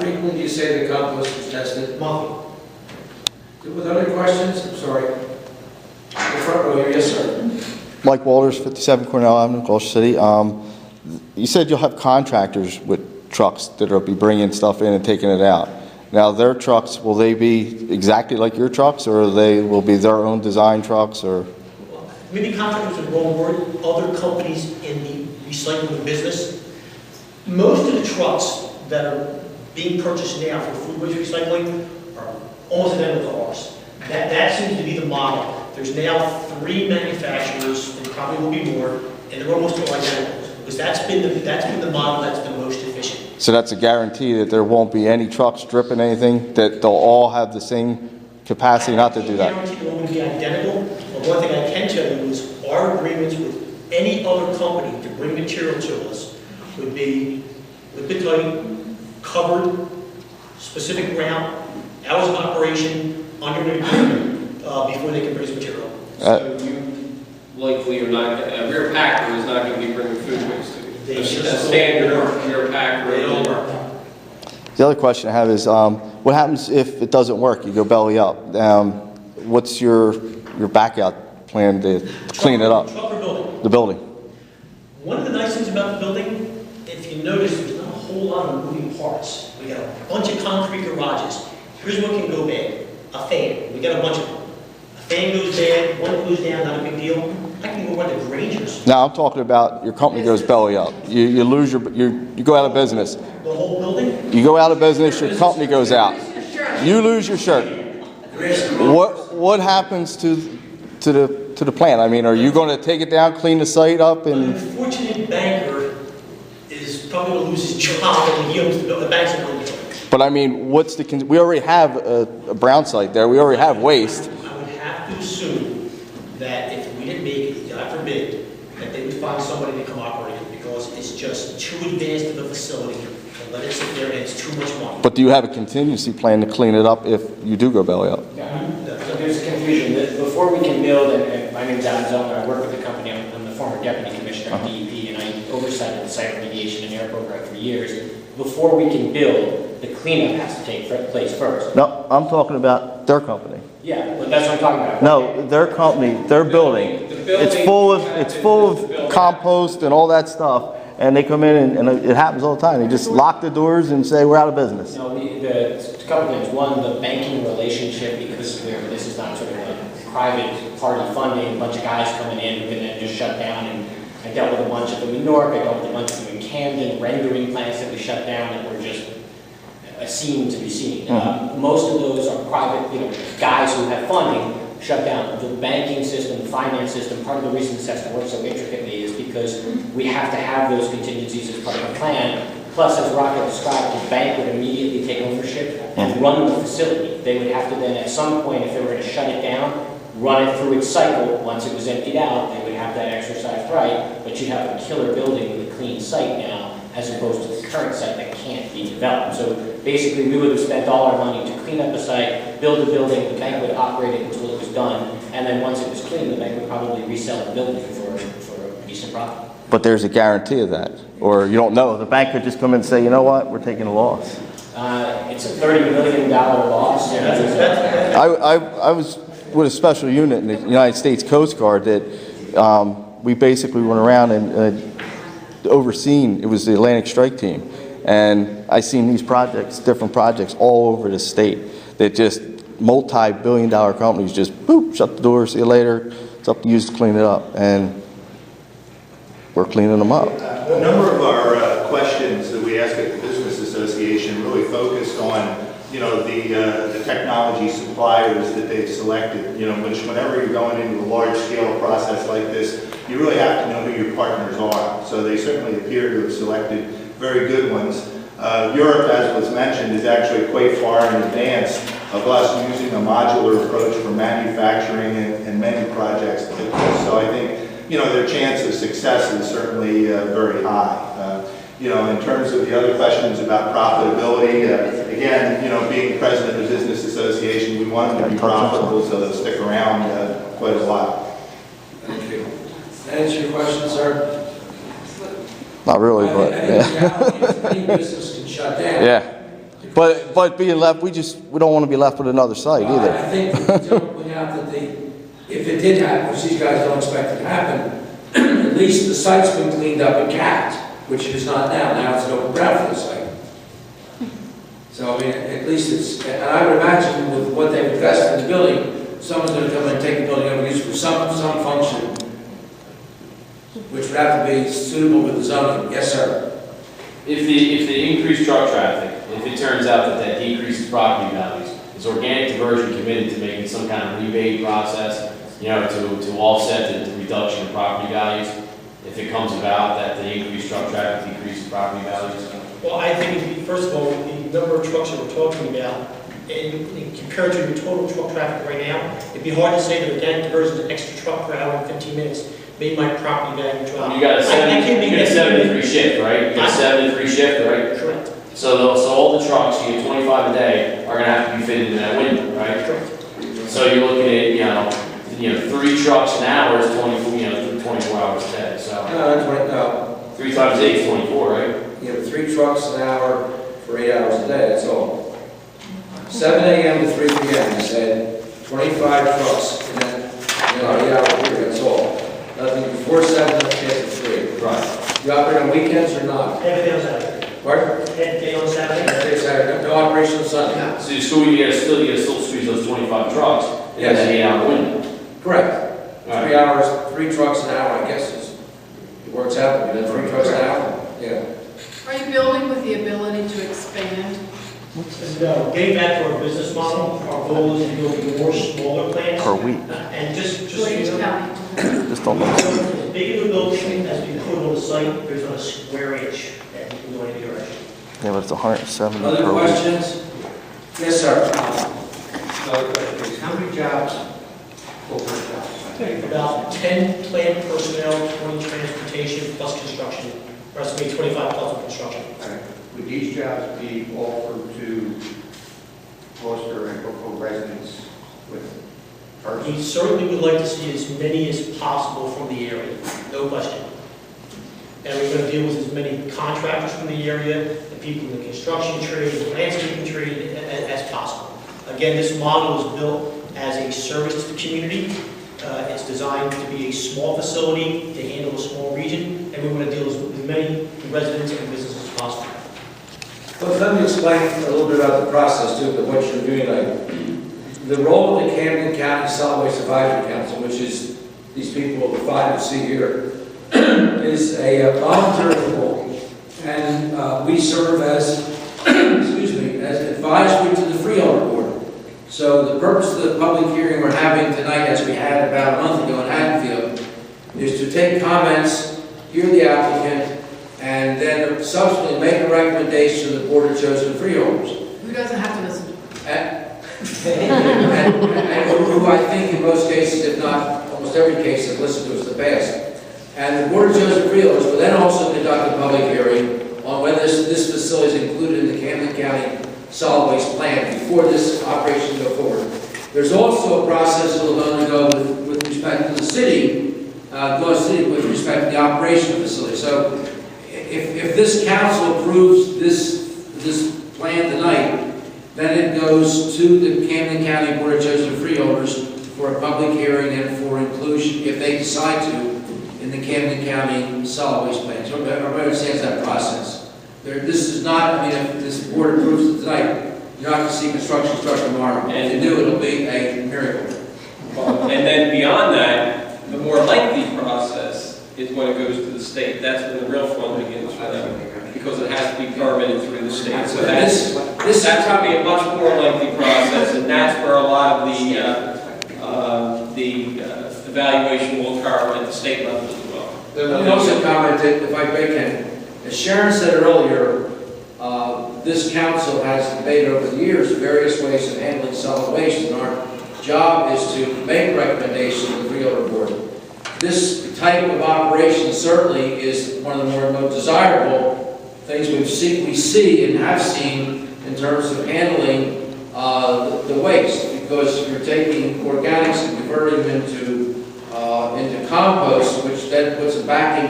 frequently do you say the compost is tested? Monthly. With other questions? I'm sorry. In the front row here, yes, sir. Mike Walters, 57 Cornell Avenue, Gloucester City. You said you'll have contractors with trucks that will be bringing stuff in and taking it out. Now, their trucks, will they be exactly like your trucks, or they will be their own design trucks, or? Maybe contractors are the wrong word, other companies in the recycling business. Most of the trucks that are being purchased now for food waste recycling are almost identical to ours. That seems to be the model. There's now 3 manufacturers, and probably will be more, and they're almost all identical. Because that's been the model that's the most efficient. So that's a guarantee that there won't be any trucks dripping anything, that they'll all have the same capacity not to do that? I guarantee they're all going to be identical. But one thing I can tell you is our agreements with any other company to bring material to us would be tight, covered, specific route, hours of operation, under an agreement before they can bring us material. So you likely are not, a rear packer is not going to be bringing food waste to you. That's a standard rear packer. They don't work. The other question I have is, what happens if it doesn't work? You go belly up. What's your back out plan to clean it up? Truck or building? The building. One of the nice things about the building, if you notice, there's not a whole lot of moving parts. We got a bunch of concrete garages. Here's what can go bad. A fan. We got a bunch of them. A fan goes bad, one goes down, not a big deal. I can go run to Granger's. Now I'm talking about your company goes belly up. You lose you go out of business. The whole building? You go out of business, your company goes out. You lose your shirt. What happens to the plant? I mean, are you going to take it down, clean the site up, An and? unfortunate banker is probably going to lose his job and he owns the bank's going to. But I mean, we already have a brown site there. We already have waste. I would have to assume that if we didn't make it, God forbid, that they would find somebody to come operate it because it's just too advanced of a facility and let it sit there and it's too much money. But do you have a contingency plan to clean it up if you do go belly up? Yeah, so there's confusion. Before we can build, and my name's Adam Zellner, I work with the company, I'm the former deputy commissioner of DEP, and I oversight the site remediation and air program for years. Before we can build, the cleanup has to take place first. No, I'm talking about their company. Yeah, but that's what I'm talking about. No, their company, their building. It's full of compost and all that stuff, and they come in and it happens all the time. They just lock the doors and say we're out of business. No, a couple things. One, the banking relationship, because this is not sort of a private party funding, a bunch of guys coming in who can then just shut down. And I dealt with a bunch of them in Newark, I dealt with a bunch of them in Camden, rendering plants that we shut down that were just a scene to be seen. Most of those are private, guys who have funding shut down. The banking system, the finance system, part of the reason this has to work so intricately is because we have to have those contingencies as part of the plan. Plus, as Rocco described, the bank would immediately take ownership and run the facility. They would have to then, at some point, if they were going to shut it down, run it through its cycle. Once it was emptied out, they would have that exercised right, but you'd have a killer building with a clean site now, as opposed to the current site that can't be developed. So basically, we would have spent all our money to clean up the site, build the building, the bank would operate it until it was done, and then once it was clean, the bank would probably resell the building for a decent profit. But there's a guarantee of that, or you don't know. The bank could just come in and say, you know what, we're taking a loss. It's a $30 million loss. Yeah, I was with a special unit in the United States Coast Guard that we basically went around and overseen. It was the Atlantic Strike Team, and I seen these projects, different projects all over the state that just multi-billion-dollar companies just boop, shut the door, see you later. It's up to you to clean it up, and we're cleaning them up. A number of our questions that we ask at the Business Association really focused on, the technology suppliers that they've selected, which whenever you're going into a large-scale process like this, you really have to know who your partners are. So they certainly appear to have selected very good ones. Europe, as was mentioned, is actually quite far in advance of us using a modular approach for manufacturing and many projects like this. So I think, their chance of success is certainly very high. In terms of the other questions about profitability, again, being president of the Business Association, we want them to be profitable, so they'll stick around quite a while. Thank you. That answer your question, sir? Not really, but yeah. Any business can shut down. Yeah. But being left, we don't want to be left with another site I either. think, point out that if it did happen, which these guys don't expect it to happen, at least the site's been cleaned up and capped, which it is not now. Now it's an open ground for the site. So, I mean, at least it's, and I would imagine with what they've invested in the building, someone's gonna come in and take the building over and use it for some function, which would have to be suitable with the zoning. Yes, sir. If the increased truck traffic, if it turns out that decreases property values, is organic diversion committed to making some kind of rebate process, to offset the reduction in property values? If it comes about that the increased truck traffic decreases property values? Well, I think, first of all, the number of trucks that we're talking about, and compared to your total truck traffic right now, it'd be hard to say that organic diversion is an extra truck per hour in 15 minutes made my property value drop. You got a 73 shift, right? You got a 73 shift, right? Correct. So all the trucks, you get 25 a day, are gonna have to be fitted in that window, right? Correct. So you're looking at, 3 trucks an hour is 24 hours a day, so. No, that's right, no. 3 times 8 is 24, right? You have 3 trucks an hour for 8 hours a day, that's all. 7 a.m. to 3 p.m., you said, 25 trucks in that, 8-hour period, that's all. Nothing before 7, nothing after 3. Right. You operate on weekends or not? Everything on Saturday. Pardon? Every day on Saturday. Saturday, Saturday, no operation on Sunday? So you gotta still squeeze those 25 trucks in Yes. that 8-hour window. Correct. All 3 hours, 3 trucks an hour, I guess it works out to be, then 3 trucks an hour? Yeah. Are you building with the ability to expand? No, getting back to our business model, our goal is to build more smaller plants. Per week. And just For each county? Just don't know. as big of a building as we put on the site, there's not a square inch that we can go any direction. Yeah, but it's 170 Other per week. questions? Yes, sir. How many jobs? Full-time jobs? About 10 plant personnel, 20 transportation plus construction. Or estimated 25 plus on construction. Would these jobs be offered to Gloucester and local residents with first? We certainly would like to see as many as possible from the area, no question. And we're going to deal with as many contractors from the area, the people in the construction trade, the landscaping trade, as possible. Again, this model is built as a service to the community. It's designed to be a small facility to handle a small region, and we want to deal with as many residents and businesses as possible. Well, let me explain a little bit about the process too, but what you're doing. The role of the Camden County Solid Waste Advisory Council, which is these people, the 5 you see here, is a voluntary role. And we serve as, as advisory to the freeholder board. So the purpose of the public hearing we're having tonight, as we had about a month ago in Haddonfield, is to take comments, hear the applicant, and then subsequently make a recommendation to the Board of Chosen Freeholders. Who doesn't have to listen to it? And who I think in most cases, if not almost every case, have listened to us in the past. And the Board of Chosen Freeholders will then also conduct a public hearing on whether this facility is included in the Camden County Solid Waste Plan before this operation go forward. There's also a process that will undergo with respect to the city, Gloucester City, with respect to the operation of the facility. So if this council approves this plan tonight, then it goes to the Camden County Board of Chosen Freeholders for a public hearing and for inclusion, if they decide to, in the Camden County Solid Waste Plan. So everybody understands that process. This is not, I mean, if this board approves it tonight, you're not going to see construction start tomorrow. And if you do, it'll be a miracle. And then beyond that, the more lengthy process is when it goes to the state. That's when the real fun begins for them, because it has to be permitted through the state. So that's going to be a much more lengthy process, and that's where a lot of the evaluation will occur at the state level as well. Let me also comment that, if I can, as Sharon said earlier, this council has debated over the years various ways of handling solid waste, and our job is to make recommendations to the freeholder board. This type of operation certainly is one of the more desirable things we see and have seen in terms of handling the waste, because you're taking organics and converting them into compost, which then puts a backing